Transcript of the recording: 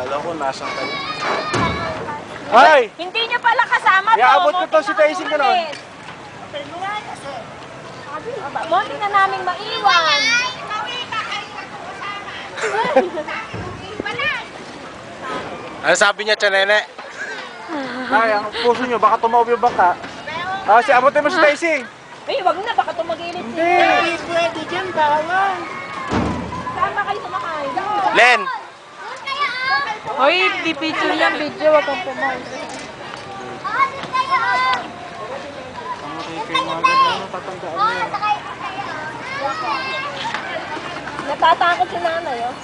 Kala ko nasan kayo. Ay! Hindi niyo pala kasama to. Iabot ko to si Daisy ko nun. Monti na naming maiwan. Ano sabi niya, Chanene? Ay, ang puso niyo, baka tumaob yung bangka. Ah, si abutin mo si Daisy. Ay, wag na, baka tumagilid Hindi. siya. Pwede dyan, bawal. Sama kayo sumakay. Len! Hoy, di picture yan, video, wag kang pumaw. Natatakot si nanay, oh.